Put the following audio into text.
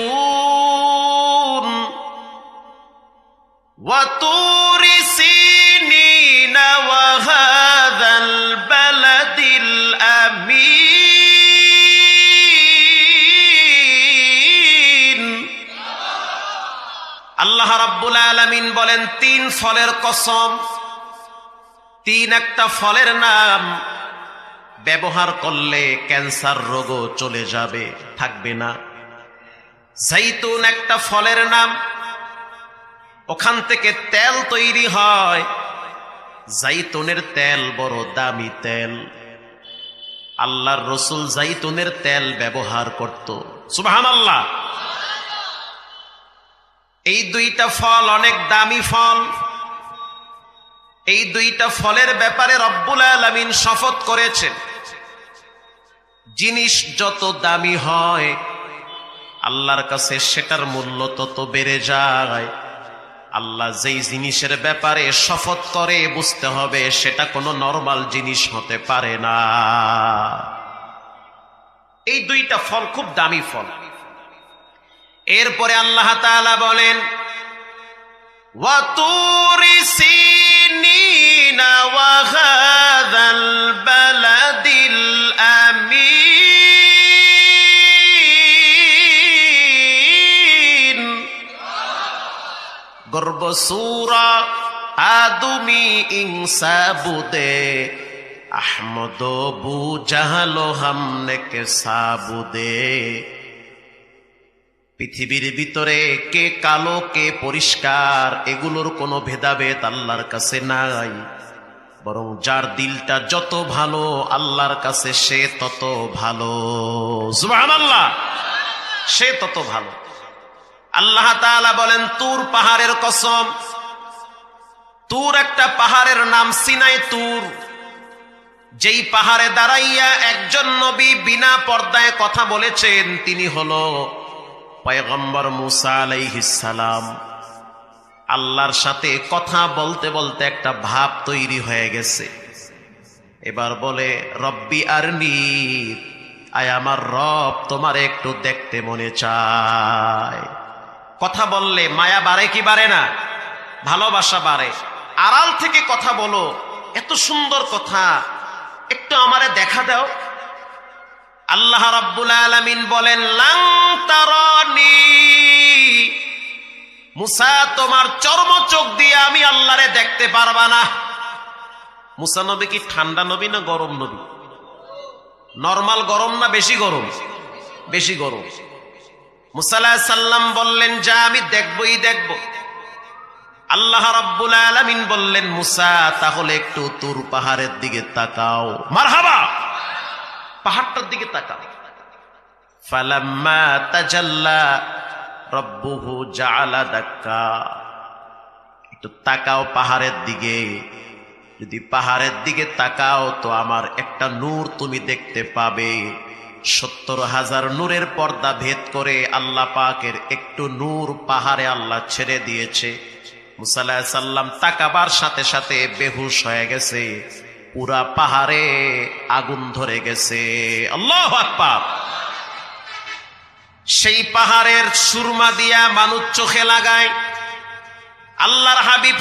والزيتون وطور سينين وهذا البلد الأمين আল্লাহ রাব্বুল আলামিন বলেন তিন ফলের কসম। তিন একটা ফলের নাম ব্যবহার করলে ক্যান্সার রোগও চলে যাবে, থাকবে না। জাইতুন একটা ফলের নাম, ওখান থেকে তেল তৈরি হয়। জাইতুনের তেল বড় দামি তেল। আল্লাহর রাসূল জাইতুনের তেল ব্যবহার করত। সুবহানাল্লাহ। এই দুইটা ফল অনেক দামি ফল। এই দুইটা ফলের ব্যাপারে রব্বুল আলামিন শপথ করেছেন, জিনিস যত দামি হয় আল্লাহর কাছে সেটার মূল্য তত বেড়ে যায়। আল্লাহ যেই জিনিসের ব্যাপারে শপথ করে বুঝতে হবে সেটা কোনো নরমাল জিনিস হতে পারে না। এই দুইটা ফল খুব দামি ফল। এরপরে আল্লাহ তাআলা বলেন ওয়া তুরি সিনিনা ওয়া হাযাল বালাদিল আমিন। গর্ব সূরা আদমি ইনসাবুদে আহমদ বু জাহালো হামনে কে সাবুদে। পৃথিবীর ভিতরে কে কালো কে পরিষ্কার এগুলোর কোনো ভেদাভেদ আল্লাহর কাছে নাই, বরং যার দিলটা যত ভালো আল্লাহর কাছে সে তত ভালো। সুবহানাল্লাহ, সে তত ভালো। আল্লাহ তাআলা বলেন তুর পাহাড়ের কসম। তুর একটা পাহাড়ের নাম সিনাই তুর। যেই পাহাড়ে দাঁড়াইয়া একজন নবী বিনা পর্দায় কথা বলেছেন তিনি হলো পয়গম্বর মুসা আলাইহিস সালাম। আল্লাহর সাথে কথা বলতে বলতে একটা ভাব তৈরি হয়ে গেছে। এবার বলে রব্বি আরনি, আয় আমার রব তোমার একটু দেখতে মনে চায়। কথা বললে মায়া বাড়ে কি বাড়ে না? ভালোবাসা বাড়ে। আড়াল থেকে কথা বলো, এত সুন্দর কথা, একটু আমারে দেখা দাও। আল্লাহ রাব্বুল আলামিন বলেন লান তারানি, মুসা তোমার চর্ম চোখ দিয়ে আমি আল্লাহরে দেখতে পারবা না। মুসা নবী কি ঠান্ডা নবী না গরম নবী? নরমাল গরম না বেশি গরম? বেশি গরম। মুসা আলাইহিস সালাম বললেন যা আমি দেখবই দেখব। আল্লাহ রাব্বুল আলামিন বললেন মুসা তাহলে একটু তুর পাহাড়ের দিকে তাকাও। মারহাবা, পাহাড়টার দিকে তাকাও। ফালাম্মা তাজাল্লা রব্বুহু জাআলা দাক্কা, একটু তাকাও পাহাড়ের দিকে। যদি পাহাড়ের দিকে তাকাও তো আমার একটা নূর তুমি দেখতে পাবে। ৭০,০০০ নূরের পর্দা ভেদ করে আল্লাহ পাকের একটু নূর পাহাড়ে আল্লাহ ছেড়ে দিয়েছে। মুসা আলাইহিস সালাম তাকাবার সাথে সাথে বেহুশ হয়ে গেছে। পুরা পাহাড়ে আগুন ধরে গেছে। আল্লাহু আকবার। সেই পাহাড়ের সুরমা দিয়া মানুষ চোখে লাগায়। আল্লাহর হাবিব